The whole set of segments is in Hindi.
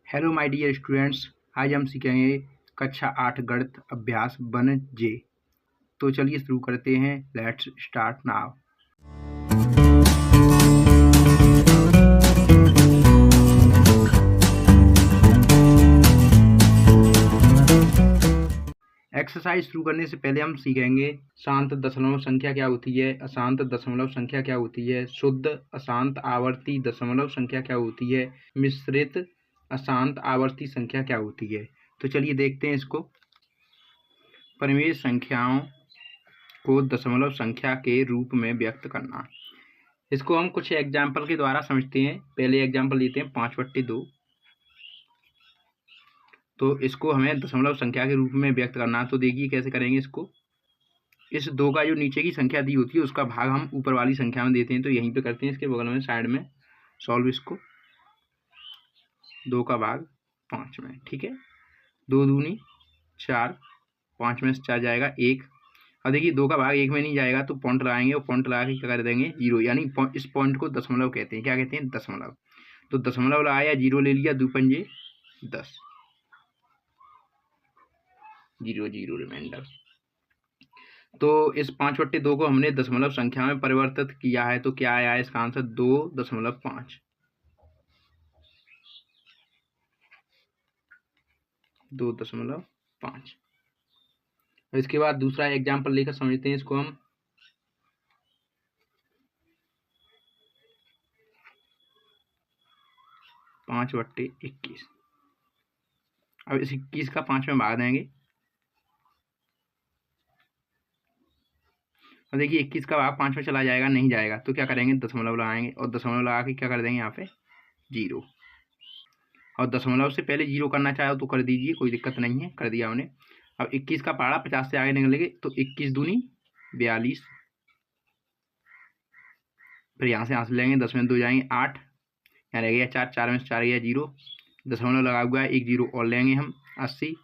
हेलो माय डियर स्टूडेंट्स, आज हम सीखेंगे कक्षा 8 गणित अभ्यास 1J। तो चलिए शुरू करते हैं। Let's start now. एक्सरसाइज शुरू करने से पहले हम सीखेंगे शांत दशमलव संख्या क्या होती है, अशांत दशमलव संख्या क्या होती है, शुद्ध अशांत आवर्ती दशमलव संख्या क्या होती है, मिश्रित अशांत आवर्ती संख्या क्या होती है। तो चलिए देखते हैं इसको। परिमेय संख्याओं को दशमलव संख्या के रूप में व्यक्त करना। इसको हम कुछ एग्जाम्पल के द्वारा समझते हैं। पहले एग्जाम्पल लेते हैं 5/2। तो इसको हमें दशमलव संख्या के रूप में व्यक्त करना। तो देखिए कैसे करेंगे इसको। इस 2 का जो नीचे की संख्या दी होती है उसका भाग हम ऊपर वाली संख्या में देते हैं। तो यहीं पे करते हैं, इसके बगल में साइड में सॉल्व इसको। 2 का भाग 5 में, ठीक है। 2 दूनी 4, 5 में से 4 जाएगा 1। अब देखिए 2 का भाग 1 में नहीं जाएगा तो पॉइंट लगाएंगे और पॉइंट लगा के क्या कर देंगे 0, यानी इस पॉइंट को दशमलव कहते हैं। क्या कहते हैं? दशमलव। तो दशमलव लगाया, 0 ले लिया, 2 पंजे 10, 0 0 रिमाइंडर। तो इस 5/2 को हमने दशमलव संख्या में परिवर्तित किया है। तो क्या आया इसका आंसर? 2.5। 2.5। इसके बाद दूसरा एग्जाम्पल लेकर समझते हैं इसको हम। पाँच बट्टे 21। अब इस 21 का 5 में भाग देंगे। और देखिए 21 का भाग 5 में चला जाएगा, नहीं जाएगा। तो क्या करेंगे? दशमलव लगाएंगे और दशमलव लगा के क्या कर देंगे यहाँ पे 0। और दशमलव से पहले 0 करना चाहे तो कर दीजिए, कोई दिक्कत नहीं है, कर दिया हमने। अब 21 का पहाड़ा 50 से आगे निकलेंगे तो 21 दूनी 42। फिर यहाँ से यहाँ से लेंगे, 10 में 2 जाएंगे 8, यहाँ रह गया 4, 4 में से 4 गया 0। दशमलव लगा हुआ है, 1 0 और लेंगे हम 80।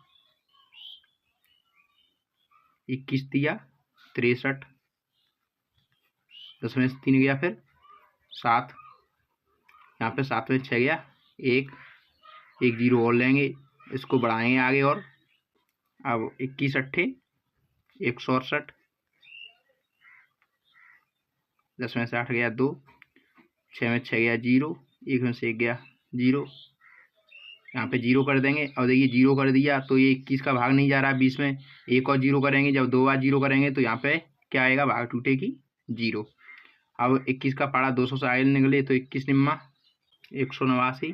21 दिया 63, 10 में से 3 गया फिर 7, यहाँ पे 7 में 6 गया 1, 1 0 और लेंगे, इसको बढ़ाएंगे आगे। और अब 21 अट्ठे 168, 10 में से 8 गया 2, 6 में 6 गया 0, 1 में से 1 गया 0, यहाँ पे 0 कर देंगे। और देखिए 0 कर दिया तो ये 21 का भाग नहीं जा रहा 20 में, एक और 0 करेंगे। जब 2 बार 0 करेंगे तो यहाँ पे क्या आएगा? भाग टूटेगी 0। अब 21 का पारा 200 से आगे निकले तो 21 निम्मा 189।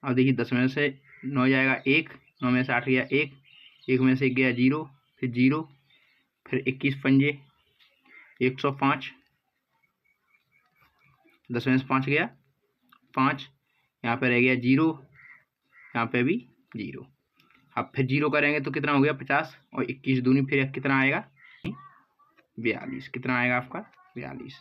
अब देखिए 10 में से 9 जाएगा 1, 9 में से 8 गया 1, 1 में से 1 गया 0, फिर 0, फिर 21 पंजे 105, 10 में से 5 गया 5, यहाँ पे रह गया 0, यहाँ पे भी 0। अब फिर 0 करेंगे तो कितना हो गया 50, और 21 दूनी फिर कितना आएगा 42। कितना आएगा आपका? 42।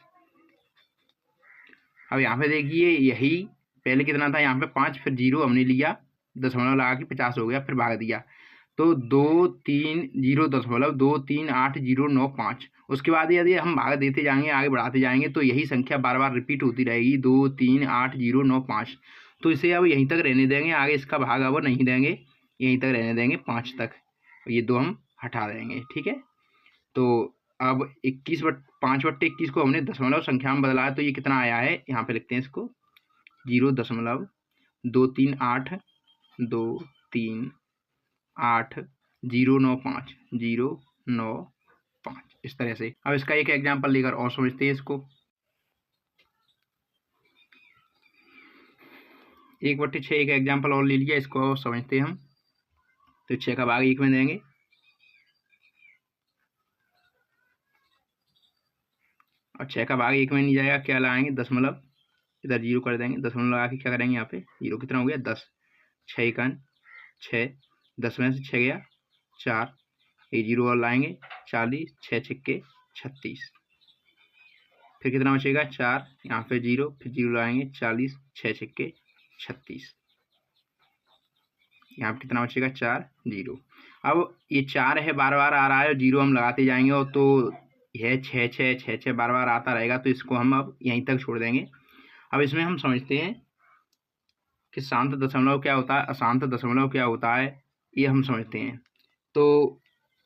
अब यहाँ पे देखिए यही पहले कितना था, यहाँ पे 5, फिर 0 हमने लिया, दशमलव लगा के 50 हो गया, फिर भाग दिया। तो 2 3 0 दशमलव 2 3 8 0 9 5। उसके बाद यदि हम भाग देते जाएंगे, आगे बढ़ाते जाएंगे तो यही संख्या बार बार रिपीट होती रहेगी, 2 3 8 0 9 5। तो इसे अब यहीं तक रहने देंगे, आगे इसका भाग अब नहीं देंगे, यहीं तक रहने देंगे 5 तक। ये 2 हम हटा देंगे, ठीक है। तो अब 5/21 को हमने दशमलव संख्या में बदला है। तो ये कितना आया है, यहाँ पे लिखते हैं इसको 0.238 238 095 095, इस तरह से। अब इसका एक एग्जाम्पल लेकर और समझते हैं इसको। 1/6 एक एग्जाम्पल और ले लिया, इसको और समझते हैं हम। तो 6 का भाग 1 में देंगे, और 6 का भाग 1 में नहीं जाएगा, क्या लगाएंगे? दशमलव, इधर 0 कर देंगे, दशमलव लगा के क्या करेंगे यहाँ पे 0। कितना हो गया 10, 6 एकन 6, 10 में से 6 गया 4, 1 0 और लाएंगे 40, 6 छक्के 36। फिर कितना बचेगा 4, यहाँ पे 0, फिर 0 लगाएंगे 40, 6 छक्के 36। यहाँ पे कितना बचेगा 4 0। अब ये 4 है, बार बार आ रहा है, 0 हम लगाते जाएंगे, और तो यह 6 6 6 6 बार बार आता रहेगा। तो इसको हम अब यहीं तक छोड़ देंगे। अब इसमें हम समझते हैं कि शांत दशमलव क्या होता है, अशांत दशमलव क्या होता है, ये हम समझते हैं। तो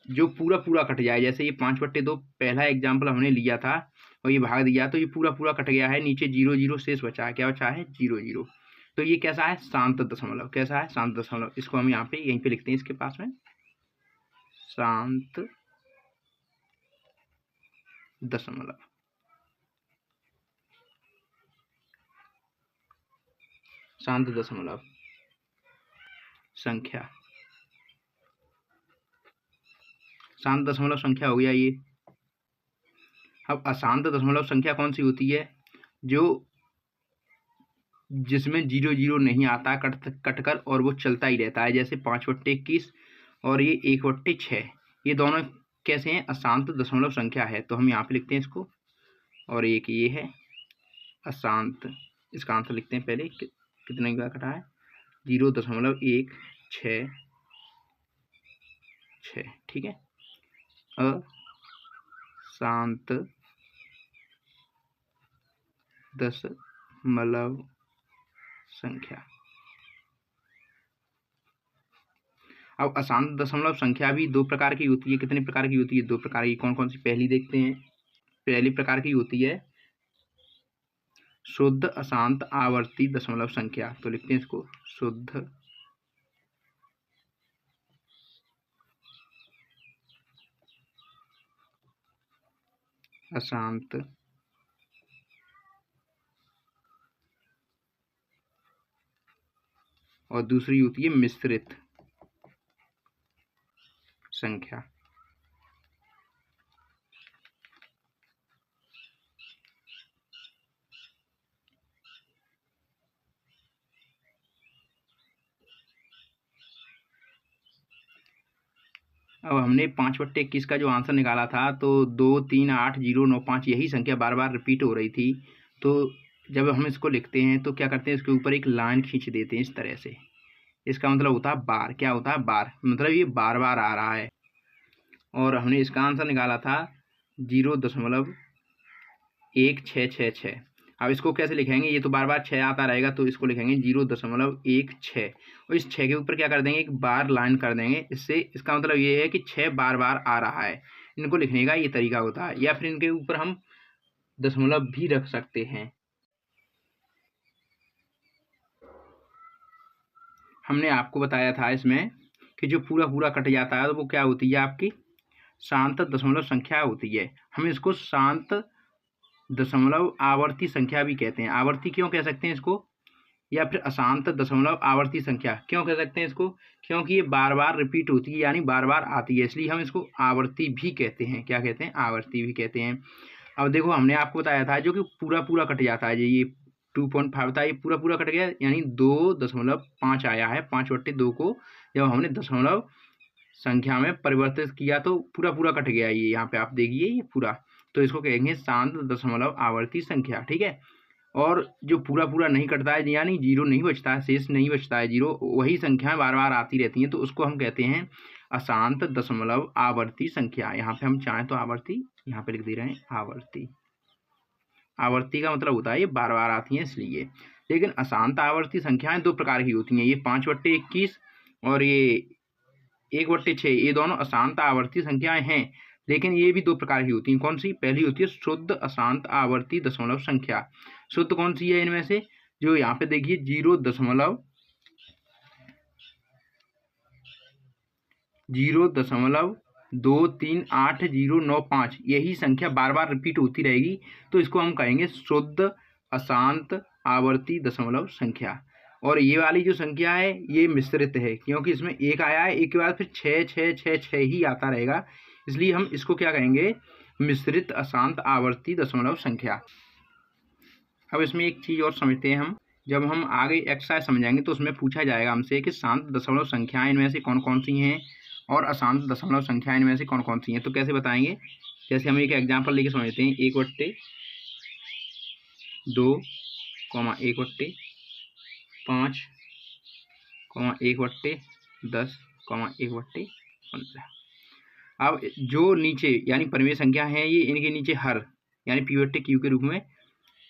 जो पूरा पूरा कट जाए, जैसे ये 5/2 पहला एग्जाम्पल हमने लिया था और ये भाग दिया, तो ये पूरा पूरा कट गया है, नीचे 0 0 शेष बचा है, क्या बचा है 0 0। तो ये कैसा है, शांत दशमलव। कैसा है, शांत दशमलव। इसको हम यहाँ पे यहीं पे लिखते हैं, इसके पास में शांत दशमलव। शांत दशमलव संख्या, शांत दशमलव संख्या हो गया ये। अब अशांत दशमलव संख्या कौन सी होती है, जो जिसमें 0 0 नहीं आता कटकर और वो चलता ही रहता है, जैसे 5/21 और ये 1/6, ये दोनों कैसे हैं, अशांत दशमलव संख्या है। तो हम यहाँ पे लिखते हैं इसको, और एक ये है अशांत। इसका आंसर लिखते हैं पहले, कितने का कटा है, 0.166। ठीक है, अशांत दशमलव संख्या। अब अशांत दशमलव संख्या भी दो प्रकार की होती है। कितने प्रकार की होती है, दो प्रकार की। कौन कौन सी, पहली देखते हैं। पहली प्रकार की होती है शुद्ध अशांत आवर्ती दशमलव संख्या। तो लिखते हैं इसको, शुद्ध अशांत और दूसरी होती है मिश्रित संख्या। अब हमने 5/21 का जो आंसर निकाला था, तो 2 3 8 0 9 5 यही संख्या बार बार रिपीट हो रही थी। तो जब हम इसको लिखते हैं तो क्या करते हैं, इसके ऊपर एक लाइन खींच देते हैं इस तरह से। इसका मतलब होता है बार। क्या होता है, बार। मतलब ये बार बार आ रहा है। और हमने इसका आंसर निकाला था 0.1666। अब इसको कैसे लिखेंगे, ये तो बार बार 6 आता रहेगा, तो इसको लिखेंगे 0.16 और इस 6 के ऊपर क्या कर देंगे, एक बार लाइन कर देंगे। इससे इसका मतलब ये है कि 6 बार बार आ रहा है। इनको लिखने का ये तरीका होता है, या फिर इनके ऊपर हम दशमलव भी रख सकते हैं। हमने आपको बताया था इसमें कि जो पूरा पूरा कट जाता है तो वो क्या होती है, आपकी शांत दशमलव संख्या होती है। हम इसको शांत दशमलव आवर्ती संख्या भी कहते हैं। आवर्ती क्यों कह सकते हैं इसको, या फिर अशांत दशमलव आवर्ती संख्या क्यों कह सकते हैं इसको, क्योंकि ये बार बार रिपीट होती है, यानी बार बार आती है, इसलिए हम इसको आवर्ती भी कहते हैं। क्या कहते हैं, आवर्ती भी कहते हैं। अब देखो, हमने आपको बताया था जो कि पूरा पूरा कट जाता है, ये 2.5 था, ये पूरा पूरा कट गया, यानी 2.5 आया है। 5/2 को जब हमने दशमलव संख्या में परिवर्तित किया तो पूरा पूरा कट गया। ये यहाँ पे आप देखिए, ये पूरा। तो इसको कहेंगे शांत दशमलव आवर्ती संख्या। ठीक है। और जो पूरा पूरा नहीं कटता है, यानी 0 नहीं बचता है, शेष नहीं बचता है 0, वही संख्याएं बार बार आती रहती हैं, तो उसको हम कहते हैं अशांत दशमलव आवर्ती संख्या। यहाँ पे हम चाहें तो आवर्ती यहाँ पे लिख दे रहे हैं, आवर्ती। आवर्ती का मतलब होता है ये बार बार आती हैं, इसलिए। लेकिन अशांत आवर्ती संख्याएं दो प्रकार की होती हैं, ये 5/21 और ये 1/6, ये दोनों अशांत आवर्ती संख्याएं हैं। लेकिन ये भी दो प्रकार की होती हैं। कौन सी, पहली होती है शुद्ध अशांत आवर्ती दशमलव संख्या। शुद्ध कौन सी है इनमें से, जो यहाँ पे देखिए 0.2389095 यही संख्या बार बार रिपीट होती रहेगी, तो इसको हम कहेंगे शुद्ध अशांत आवर्ती दशमलव संख्या। और ये वाली जो संख्या है ये मिश्रित है, क्योंकि इसमें एक आया है, एक के बाद फिर 6 6 6 6 ही आता रहेगा, इसलिए हम इसको क्या कहेंगे, मिश्रित अशांत आवर्ती दशमलव संख्या। अब इसमें एक चीज़ और समझते हैं हम, जब हम आगे एक्सरसाइज समझाएंगे तो उसमें पूछा जाएगा हमसे कि शांत दशमलव संख्याएं इनमें से कौन कौन सी हैं और अशांत दशमलव संख्याएं इनमें से कौन कौन सी हैं। तो कैसे बताएंगे, जैसे हम एक एग्जाम्पल लेके समझते हैं, 1/2, 1/5, 1/10, 1/15। अब जो नीचे यानी परिमेय संख्या है, ये इनके नीचे हर यानी P/Q के रूप में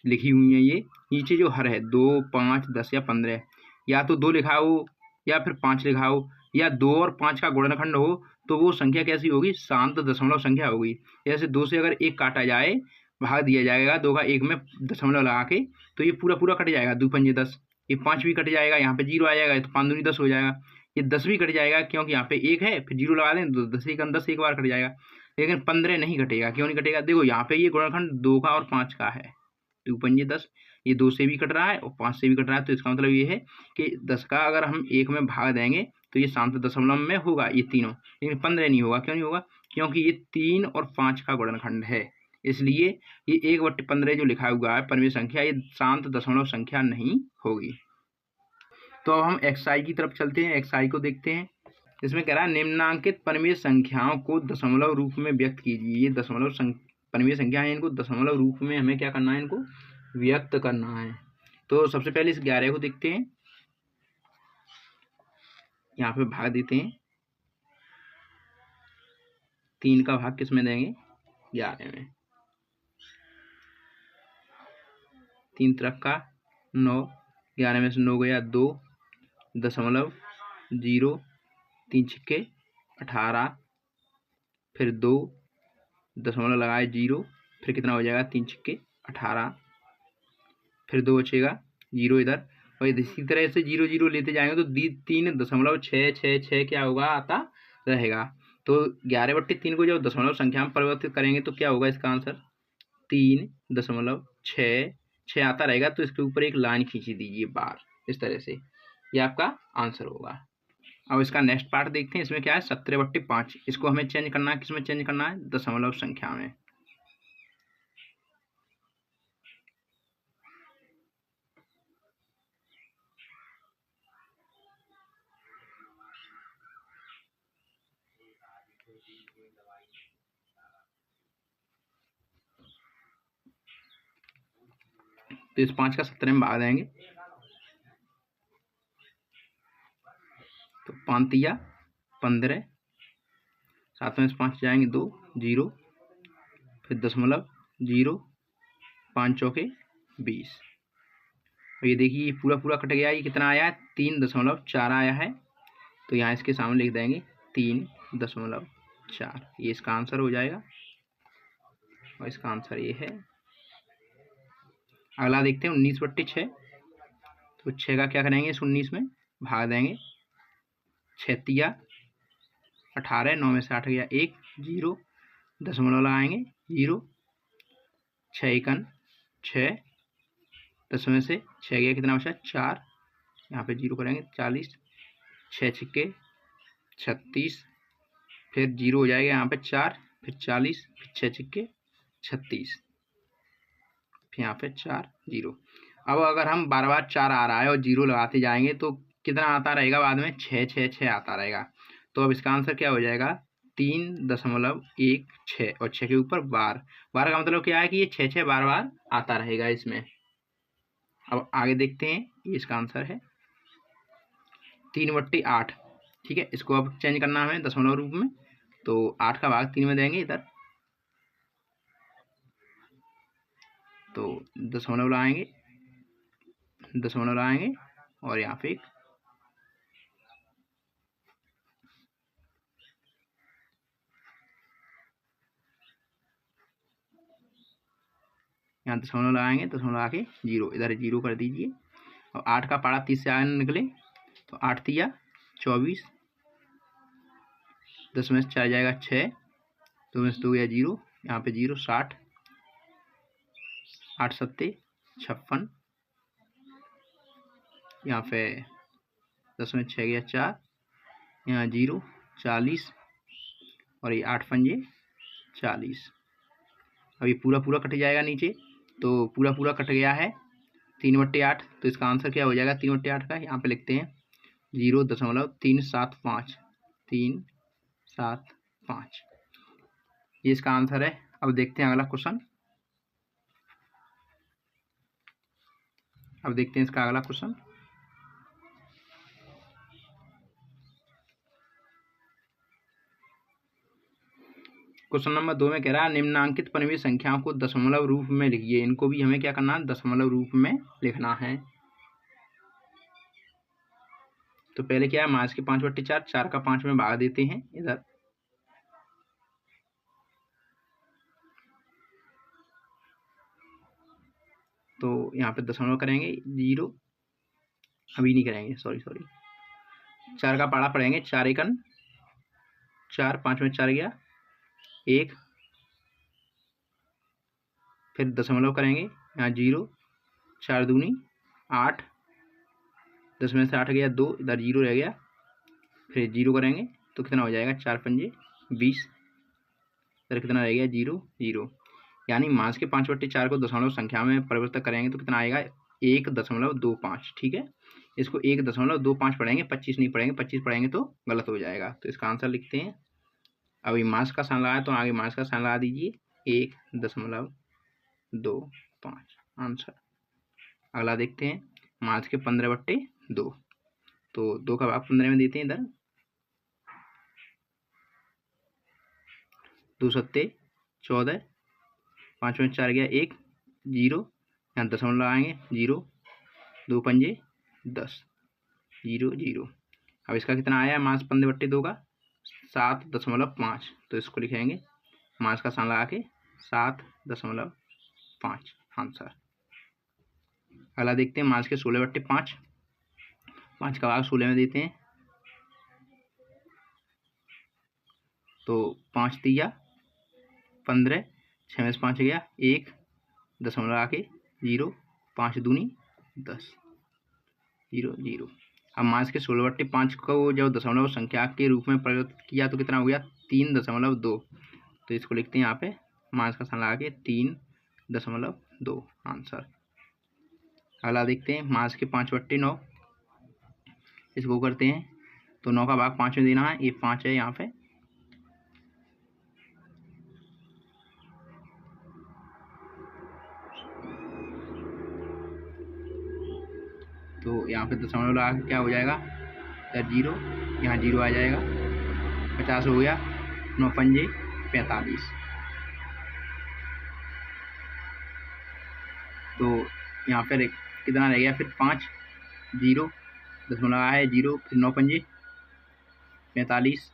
लिखी हुई है। ये नीचे जो हर है 2, 5, 10 या 15, या तो 2 लिखा हो या फिर 5 लिखा हो या 2 और 5 का गुणनखंड हो, तो वो संख्या कैसी होगी? शांत दशमलव संख्या होगी। जैसे 2 से अगर 1 काटा जाए, भाग दिया जाएगा 2 का 1 में दशमलव लगा के, तो ये पूरा पूरा कट जाएगा, 2 पंजे 10। ये 5 भी कट जाएगा, यहाँ पे 0 आ जाएगा, तो 5 दूनी 10 हो जाएगा। ये 10 भी कट जाएगा, क्योंकि यहाँ पे 1 है, फिर 0 लगा दें तो 10 1 10 एक बार कट जाएगा। लेकिन 15 नहीं कटेगा। क्यों नहीं कटेगा? देखो यहाँ पे ये गुणनखंड 2 का और 5 का है, 2 पंजे 10, ये 2 से भी कट रहा है और 5 से भी कट रहा है, तो इसका मतलब ये है कि 10 का अगर हम 1 में भाग देंगे तो ये शांत दशमलव में होगा ये तीनों, लेकिन 15 नहीं होगा। क्यों नहीं होगा? क्योंकि ये 3 और 5 का गुणनखंड है, इसलिए ये 1/15 जो लिखा हुआ है परमीय संख्या, ये शांत दशमलव संख्या नहीं होगी। तो अब हम एक्सरसाइज की तरफ चलते हैं, एक्सरसाइज को देखते हैं। इसमें कह रहा है निम्नांकित परमीय संख्याओं को दशमलव रूप में व्यक्त कीजिए। ये परमीय संख्या है, इनको दशमलव रूप में हमें क्या करना है? इनको व्यक्त करना है। तो सबसे पहले इस 11 को देखते हैं, यहाँ पे भाग देते हैं। 3 का भाग किस में देंगे? 11 में। 3 त्रिक का 9, 11 में से 9 गया 2, 0, 3 छिक्के 18, फिर 2 दशमलव लगाए 0, फिर कितना हो जाएगा? 3 छिक्के 18, फिर 2 बचेगा 0 इधर, और इसी तरह से 0 0 लेते जाएंगे तो 3.666 क्या होगा? आता रहेगा। तो 11/3 को जब दशमलव संख्या में परिवर्तित करेंगे तो क्या होगा इसका आंसर? 3.66 आता रहेगा। तो इसके ऊपर एक लाइन खींची दीजिए बार, इस तरह से, ये आपका आंसर होगा। अब इसका नेक्स्ट पार्ट देखते हैं। इसमें क्या है? 17/5। इसको हमें चेंज करना है, किसमें चेंज करना है? दशमलव संख्या में। तो इस 5 का 17 में भाग देंगे, तो 5 तिया 15, 7 में से 5 जाएंगे 2, 0, फिर दशमलव 0, 5 चौके 20। और ये देखिए ये पूरा पूरा कट गया। ये कितना आया है? 3.4 आया है। तो यहाँ इसके सामने लिख देंगे 3.4। ये इसका आंसर हो जाएगा, और इसका आंसर ये है। अगला देखते हैं 19/6। तो 6 का क्या करेंगे? इस 19 में भाग देंगे। 6 तिया 18, 9 में से 8 गया 1, 0, दशमलव लगाएंगे 0, 6 एकन 6, 10 में से 6 गया कितना बचा? 4, यहाँ पे 0 करेंगे 40, 6 छिक्के 36, फिर 0 हो जाएगा यहाँ पे 4, फिर 40, फिर 6 छिक्के 36, फिर यहाँ पे 4, 0। अब अगर हम बार बार 4 आ रहा है और 0 लगाते जाएंगे तो कितना आता रहेगा? बाद में 6 6 6 आता रहेगा। तो अब इसका आंसर क्या हो जाएगा? 3.16, और 6 के ऊपर बार। बार का मतलब क्या है? कि ये 6 6 बार बार आता रहेगा इसमें। अब आगे देखते हैं, ये इसका आंसर है 3/8। ठीक है, इसको अब चेंज करना हमें दशमलव रूप में। तो 8 का भाग 3 में देंगे इधर, तो दशमलव लाएंगे और यहाँ पे यहाँ दशमलव लगाएंगे, दशमलव लगा के 0, इधर 0 कर दीजिए। और 8 का पारा 30 से आगे निकले, तो 8 तिया 24, 10 में से 4 जाएगा 6, 2 में से 2 गया 0, यहाँ पे 0, 60, 8 सत्ते 56, यहाँ पे 10 में 6 गया 4, यहाँ 0, 40, और ये 8 पंजे 40। अब ये पूरा पूरा कट जाएगा नीचे, तो पूरा पूरा कट गया है 3/8। तो इसका आंसर क्या हो जाएगा? 3/8 का यहाँ पे लिखते हैं 0.375, 375, ये इसका आंसर है। अब देखते हैं अगला क्वेश्चन। अब देखते हैं इसका अगला क्वेश्चन। क्वेश्चन नंबर 2 में कह रहा है निम्नांकित परमीय संख्याओं को दशमलव रूप में लिखिए। इनको भी हमें क्या करना है? दशमलव रूप में लिखना है। तो पहले क्या है, मास के 5/4, 4 का 5 में भाग देते हैं इधर, तो यहाँ पे दशमलव करेंगे 0, अभी नहीं करेंगे, सॉरी 4 का पाड़ा पड़ेंगे, 4 एकन 4, 5 में 4 गया 1, फिर दशमलव करेंगे यहाँ 0, 4 दूनी 8, 10 में से 8 गया 2, इधर 0 रह गया, फिर 0 करेंगे तो कितना हो जाएगा, 4 पंजे 20, इधर कितना रह गया 0 0। यानी मास के 5/4 को दशमलव संख्या में परिवर्तित करेंगे तो कितना आएगा, 1.25। ठीक है, इसको 1.25 पढ़ेंगे, 25 नहीं पढ़ेंगे, 25 पढ़ेंगे तो गलत हो जाएगा। तो इसका आंसर लिखते हैं, अभी मास का साइन लगाया तो आगे मास का साइन लगा दीजिए, 1.25 आंसर। अगला देखते हैं, मास के 15/2, तो 2 का भाग 15 में देते हैं इधर, 2 सत्ते 14, 5 में 4 गया 1, 0, यहाँ दशमलव लगाएंगे 0, 2 पंजे 10, 0 0। अब इसका कितना आया मास 15/2 का, 7.5, तो इसको लिखेंगे मास का साइन लगा के 7.5 आंसर। अगला देखते हैं, मास के 16/5, 5 का भाग 16 में देते हैं, तो 5 3 15, 6 में से 5 गया 1, दशमलव लगा के 0, 5 दूनी 10, 0 0। अब मास के 16/5 को जब दशमलव संख्या के रूप में परिवर्तित किया तो कितना हो गया, 3.2, तो इसको लिखते हैं यहाँ पे मास का साइन लगा के 3.2 आंसर। अगला देखते हैं, मास के 5/9, इसको करते हैं तो 9 का भाग 5 में देना है, ये 5 है यहाँ पे, तो यहाँ पे दशमलव लगा के क्या हो जाएगा, 0, यहाँ 0 आ जाएगा, 50 हो गया, 9 पंजे 45, तो यहाँ पर कितना रह गया, फिर 5 0, दशमलव लगा है 0, फिर 9 पंजे 45,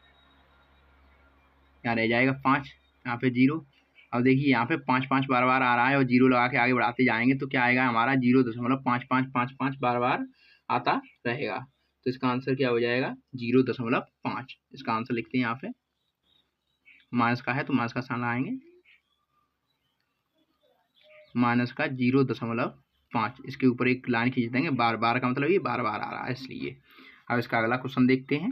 यहाँ रह जाएगा 5, यहाँ पे 0। अब देखिए यहाँ पे 5 5 बार बार आ रहा है और 0 लगा के आगे बढ़ाते जाएंगे तो क्या आएगा हमारा, 0.5555 बार बार आता रहेगा। तो इसका आंसर क्या हो जाएगा, 0.5। इसका आंसर लिखते हैं यहाँ पे, माइनस का है तो माइनस का साइन लगाएंगे, माइनस का 0.5, इसके ऊपर एक लाइन खींच देंगे, बार बार का मतलब ये बार बार आ रहा है इसलिए। अब इसका अगला क्वेश्चन देखते हैं,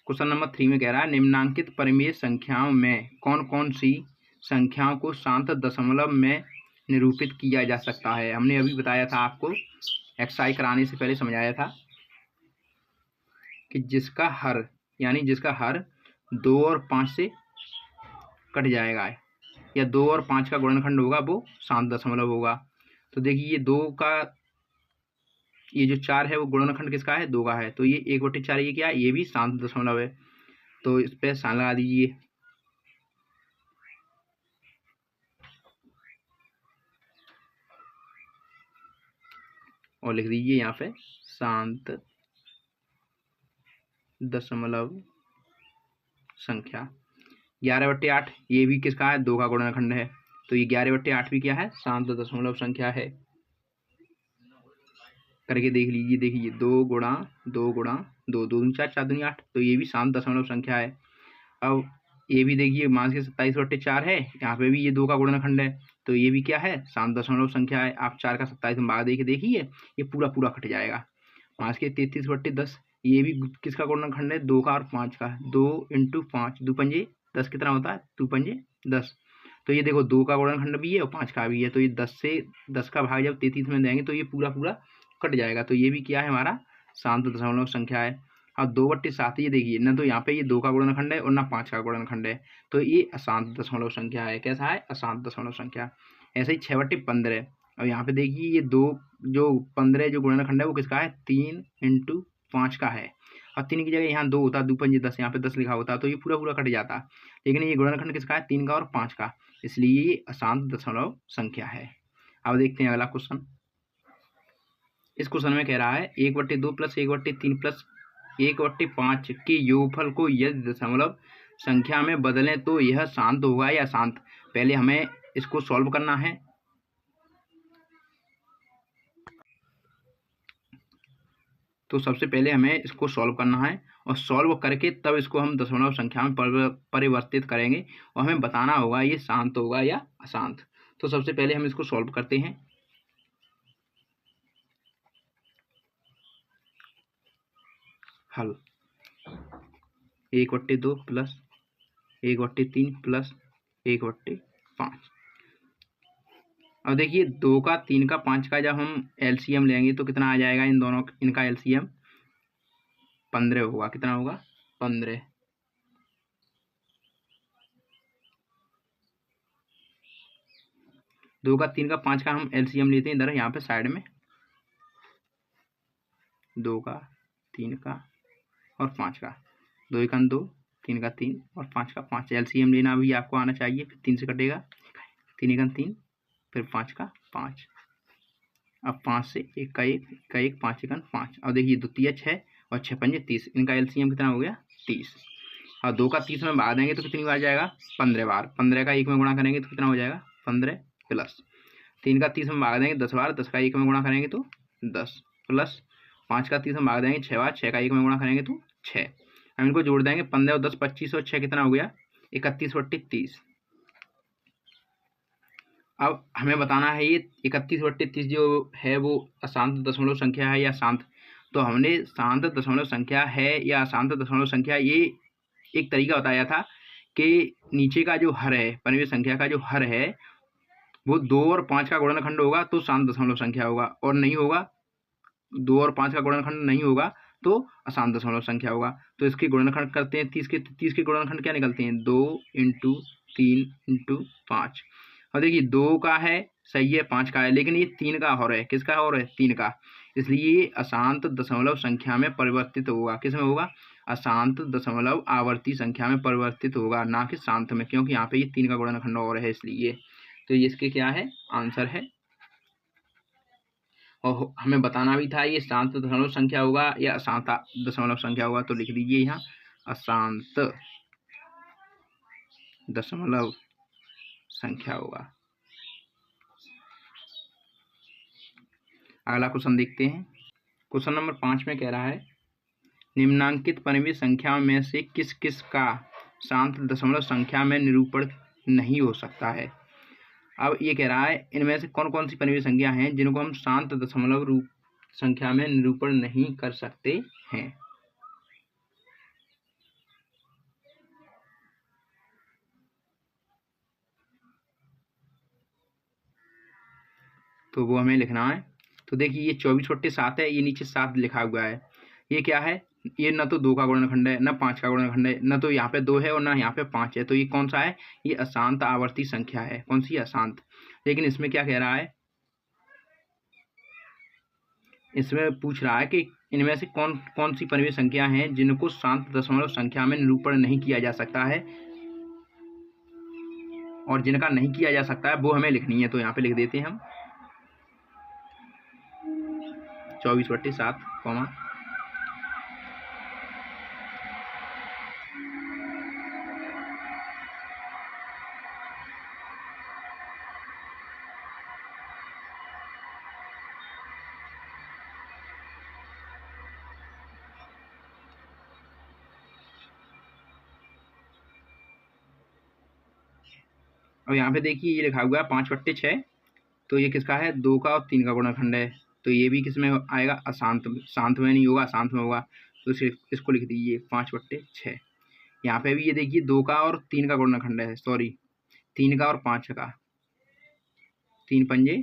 क्वेश्चन नंबर 3 में कह रहा है, निम्नांकित परिमेय संख्याओं में कौन कौन सी संख्याओं को शांत दशमलव में निरूपित किया जा सकता है। हमने अभी बताया था आपको, एक्सरसाइज कराने से पहले समझाया था कि जिसका हर, यानी जिसका हर 2 और 5 से कट जाएगा या 2 और 5 का गुणनखंड होगा वो शांत दशमलव होगा। तो देखिए ये 2 का, ये जो 4 है वो गुणनखंड किसका है, 2 का है, तो ये 1/4 ये क्या है, ये भी शांत दशमलव है, तो इस पे साइन लगा दीजिए। और लिख दीजिए यहाँ पे शांत दशमलव संख्या। 11/8 ये भी किसका है, 2 का गुणनखंड है, तो ये 11/8 भी क्या है, शांत दशमलव संख्या है। करके देख लीजिए, देखिए 2 गुणा 2 गुणा 2, 2 दूनी 4, 4 दूनी 8, तो ये भी शांत दशमलव संख्या है। अब ये भी देखिए मास के 27/4 है, यहाँ पे भी ये 2 का गुणनखंड है, तो ये भी क्या है, शांत दशमलव संख्या है। आप 4 का 27 में भाग देके देखिए, ये पूरा पूरा कट जाएगा। मास के 33/10, ये भी किसका गुणनखंड है, 2 का और 5 का, 2 × 5, 2 पंजे 10 कितना होता है, 2 पंजे 10, तो ये देखो 2 का गुणनखंड भी है और 5 का भी है, तो ये 10 से 10 का भाग जब 33 में देंगे तो ये पूरा पूरा कट जाएगा, तो ये भी क्या है हमारा शांत दशमलव संख्या है। अब 2/7 ये देखिए, ना तो यहाँ पे ये 2 का गुणनखंड है और ना 5 का गुणनखंड है, तो ये अशांत दशमलव संख्या है। कैसा है, अशांत दशमलव संख्या। ऐसे ही 6/15, अब यहाँ पे देखिए ये 2 जो 15 जो गुणनखंड है वो किसका है, 3 × 5 का है, और 3 की जगह यहाँ 2 होता, 2 पंजे 10, यहाँ पे 10 लिखा होता तो ये पूरा पूरा कट जाता। लेकिन ये गुणनखंड किसका है? 3 का और 5 का, इसलिए ये अशांत दशमलव संख्या है। अब देखते हैं अगला क्वेश्चन। इस क्वेश्चन में कह रहा है 1/2 प्लस 1/3 प्लस 1/5 के योगफल को यदि दशमलव संख्या में बदलें तो यह शांत होगा या अशांत। पहले हमें इसको सॉल्व करना है। तो सबसे पहले हमें इसको सॉल्व करना है और सॉल्व करके तब इसको हम दशमलव संख्या में परिवर्तित करेंगे और हमें बताना होगा ये शांत होगा या अशांत। तो सबसे पहले हम इसको सॉल्व करते हैं। हल 1/2 प्लस 1/3 प्लस 1/5। अब देखिए 2 का 3 का 5 का जब हम एलसीएम लेंगे तो कितना आ जाएगा? इन दोनों इनका एलसीएम 15 होगा। कितना होगा? 15। दो का 3 का 5 का हम एलसीएम लेते हैं इधर यहाँ पे साइड में। 2 का 3 का और 5 का, 2 एकम 2, 3 का 3 और 5 का 5। एलसीएम लेना भी आपको आना चाहिए। फिर 3 से कटेगा, 3 एकम 3, फिर 5 का 5। अब 5 से 1 का 1, 1 का 1, 5 एकम 5। अब देखिए 2 तिया 6 और 6 पंजे 30, इनका एलसीएम कितना हो गया? 30। और 2 का 30 में भाग देंगे तो कितनी बार जाएगा? 15 बार। 15 का 1 में गुणा करेंगे तो कितना हो जाएगा? 15 प्लस 3 का 30 में भाग देंगे 10 बार, 10 का 1 में गुणा करेंगे तो 10 प्लस 5 का 30 में भाग देंगे 6 बार, 6 का 1 में गुणा करेंगे तो 6। हम इनको जोड़ देंगे 15 और 10 25 और 6 कितना हो गया? 31/30। अब हमें बताना है ये 31/30 जो है वो अशांत दशमलव संख्या है या शांत। तो हमने शांत दशमलव संख्या है या अशांत दशमलव संख्या, ये एक तरीका बताया था कि नीचे का जो हर है, परिमेय संख्या का जो हर है वो 2 और 5 का गुणनखंड होगा तो शांत दशमलव संख्या होगा, और नहीं होगा 2 और 5 का गुणनखंड नहीं होगा तो अशांत दशमलव संख्या होगा। तो इसके गुणनखंड करते हैं 30 के गुणनखंड क्या निकलते हैं? 2 × 3 × 5। और देखिए 2 का है सही है, 5 का है, लेकिन ये 3 का और है। किसका और है? 3 का। इसलिए ये अशांत दशमलव संख्या में परिवर्तित होगा। किस में होगा? अशांत दशमलव आवर्ती संख्या में परिवर्तित होगा, ना कि शांत में, क्योंकि यहाँ पे ये 3 का गुणनखंड और है इसलिए। तो ये इसके क्या है? आंसर है। और हमें बताना भी था ये शांत दशमलव संख्या होगा या अशांत दशमलव संख्या होगा। तो लिख दीजिए यहाँ अशांत दशमलव संख्या होगा। अगला क्वेश्चन देखते हैं। क्वेश्चन नंबर 5 में कह रहा है निम्नांकित परिमेय संख्या में से किस किस का शांत दशमलव संख्या में निरूपण नहीं हो सकता है। अब ये कह रहा है इनमें से कौन कौन सी परिमेय संख्या हैं जिनको हम शांत दशमलव रूप संख्या में निरूपण नहीं कर सकते हैं। तो वो हमें लिखना है। तो देखिए ये 24/7 है, ये नीचे 7 लिखा हुआ है। ये क्या है? ये न तो 2 का गुणनखंड है, न 5 का गुणनखंड है, न तो यहाँ पे 2 है और न यहाँ पे 5 है। तो ये कौन सा है? ये अशांत आवर्ती संख्या है। कौन सी? अशांत। लेकिन इसमें क्या कह रहा है? इसमें पूछ रहा है कि इनमें से कौन कौन सी परिमेय संख्या हैं जिनको शांत दशमलव संख्या में निरूपण नहीं किया जा सकता है, और जिनका नहीं किया जा सकता है वो हमें लिखनी है। तो यहाँ पे लिख देते हैं हम 24/7 कॉमा और यहाँ पे देखिए ये लिखा हुआ है 5/6। तो ये किसका है? 2 का और 3 का गुणनखंड है। तो ये भी किस में आएगा? अशांत। शांत में नहीं होगा, अशांत में होगा। तो इसको लिख दीजिए 5/6। यहाँ पे भी ये देखिए 2 का और 3 का गुणनखंड है, सॉरी 3 का और 5 का, 3 पंजे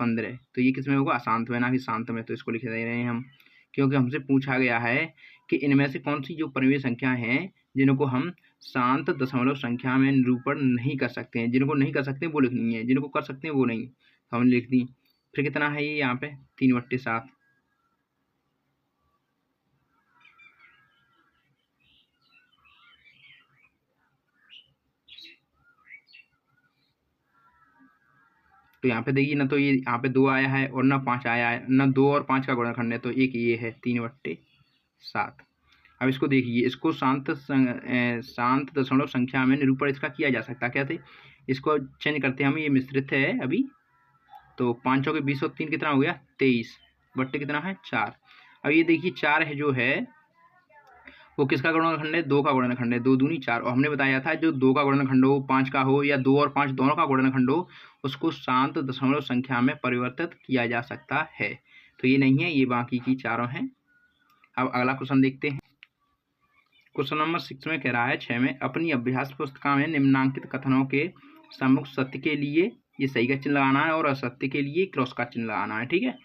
15। तो ये किस में होगा? अशांत में, ना कि शांत में। तो इसको लिख दे रहे हैं हम, क्योंकि हमसे पूछा गया है कि इनमें से कौन सी जो परिमेय संख्या हैं जिनको हम शांत दशमलव संख्या में निरूपण नहीं कर सकते हैं। जिनको नहीं कर सकते वो लिखनी है, जिनको कर सकते हैं वो नहीं। तो हमने लिख दी। फिर कितना है ये यहाँ पे? 3/7। तो यहाँ पे देखिए ना, तो ये यहाँ पे 2 आया है और ना 5 आया है, ना 2 और 5 का गुणनखंड है, तो एक ये है 3/7। अब इसको देखिए, इसको शांत दशमलव संख्या में निरूपण इसका किया जा सकता है। कैसे? इसको चेंज करते हैं हम, ये मिश्रित है अभी, तो 5 चौके 20 और 3 कितना हो गया 23 बट्टे कितना है 4। अब ये देखिए 4 है जो है वो किसका गुणनखंड है? 2 का गुणनखंड है, 2 दूनी 4। और हमने बताया था जो 2 का गुणनखंड हो, 5 का हो या 2 और 5 दोनों का गुणनखंड हो, उसको शांत दशमलव संख्या में परिवर्तित किया जा सकता है। तो ये नहीं है, ये बाकी की चारों हैं। अब अगला क्वेश्चन देखते हैं। क्वेश्चन नंबर 6 में कह रहा है 6 में, अपनी अभ्यास पुस्तिका में निम्नांकित कथनों के सम्मुख सत्य के लिए ये सही का चिन्ह लगाना है और असत्य के लिए क्रॉस का चिन्ह लगाना है। ठीक है,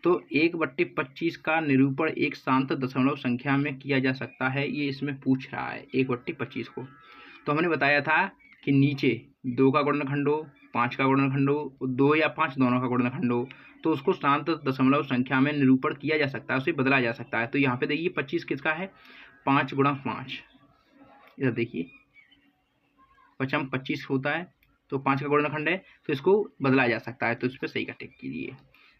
तो 1/25 का निरूपण एक शांत दशमलव संख्या में किया जा सकता है, ये इसमें पूछ रहा है 1/25 को। तो हमने बताया था कि नीचे 2 का गुणनखंड हो, 5 का गुणनखंड हो, 2 या 5 दोनों का गुणनखंड हो, तो उसको शांत दशमलव संख्या में निरूपण किया जा सकता है, उसे बदला जा सकता है। तो यहाँ पे देखिए 25 किसका है? 5 × 5, इधर देखिए 5 25 होता है, तो 5 का गुणनखंड है, तो इसको बदला जा सकता है, तो इस पर सही का टिक कीजिए।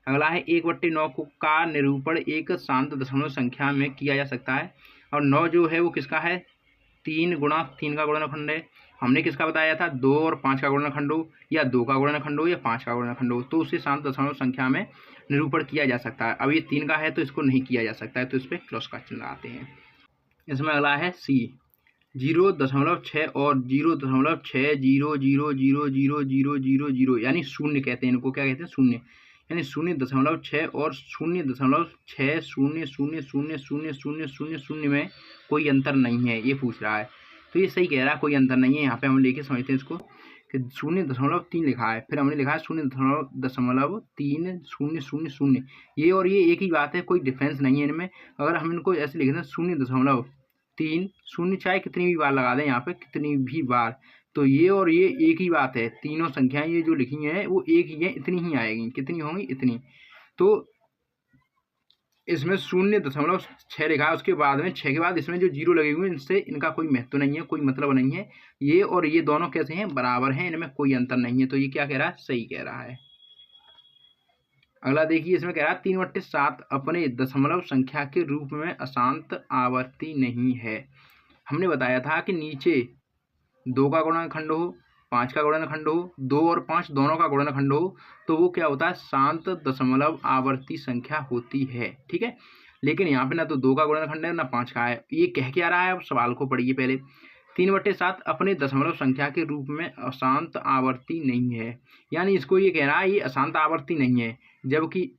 अगला है 1/9 का निरूपण एक शांत दशमलव संख्या में किया जा सकता है, और 9 जो है वो किसका है? 3 × 3 का गुणनखंड है। हमने किसका बताया था? 2 और 5 का गुणनखंड हो या 2 का गुणनखंड हो या 5 का गुणनखंड हो, तो उसे शांत दशमलव संख्या में निरूपण किया जा सकता है। अब ये 3 का है तो इसको नहीं किया जा सकता है, तो इस पर क्रॉस का चिन्ह लगाते हैं। इसमें अगला है C, 0.6 और 0.60000000 यानी शून्य कहते हैं इनको। क्या कहते हैं? शून्य, यानी 0.6 और 0.60000000 में कोई अंतर नहीं है, ये पूछ रहा है। तो ये सही कह रहा है, कोई अंतर नहीं है। यहाँ पे हम लेके समझते हैं इसको कि 0.3 लिखा है, फिर हमने लिखा है 0.30000, ये और ये एक ही बात है, कोई डिफरेंस नहीं है इनमें। अगर हम इनको ऐसे लिखते हैं 0.3 शून्य चाहे कितनी भी बार लगा दें यहाँ पे, कितनी भी बार, तो ये और ये एक ही बात है। तीनों संख्याएं ये जो लिखी हैं वो एक ही है, इतनी ही आएगी। कितनी होंगी? इतनी। तो इसमें 0.6 लिखा है, उसके बाद में 6 के बाद इसमें जो 0 लगे हुए हैं, इनसे इनका कोई महत्व नहीं है, कोई मतलब नहीं है। ये और ये दोनों कैसे हैं? बराबर हैं, इनमें कोई अंतर नहीं है। तो ये क्या कह रहा है? सही कह रहा है। अगला देखिए, इसमें कह रहा है 3/7 अपने दशमलव संख्या के रूप में अशांत आवर्ती नहीं है। हमने बताया था कि नीचे 2 का गुणनखंड हो, 5 का गुणनखंड हो, 2 और 5 दोनों का गुणनखंड हो, तो वो क्या होता है? शांत दशमलव आवर्ती संख्या होती है। ठीक है, लेकिन यहाँ पे ना तो 2 का गुणनखंड है ना 5 का है। ये कह क्या रहा है? अब सवाल को पढ़िए पहले। 3/7 अपने दशमलव संख्या के रूप में अशांत आवर्ती नहीं है, यानी इसको ये कह रहा है ये अशांत आवर्ती नहीं है, जबकि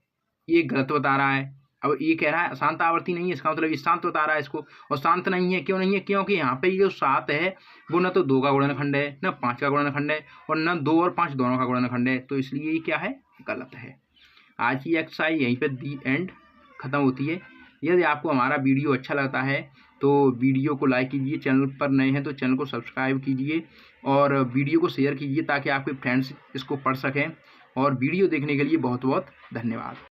ये गलत बता रहा है। अब ये कह रहा है अशांत आवर्ती नहीं है, इसका मतलब ये शांत बता रहा है इसको, और शांत नहीं है। क्यों नहीं है? क्योंकि यहाँ पे जो 7 है वो ना तो 2 का गुणनखंड है, ना 5 का गुणनखंड है, और ना 2 और 5 दोनों का गुणनखंड है, तो इसलिए ये क्या है? गलत है। आज की एक्सरसाइज यहीं पे दी एंड खत्म होती है। यदि आपको हमारा वीडियो अच्छा लगता है तो वीडियो को लाइक कीजिए, चैनल पर नए हैं तो चैनल को सब्सक्राइब कीजिए, और वीडियो को शेयर कीजिए ताकि आपके फ्रेंड्स इसको पढ़ सकें। और वीडियो देखने के लिए बहुत बहुत धन्यवाद।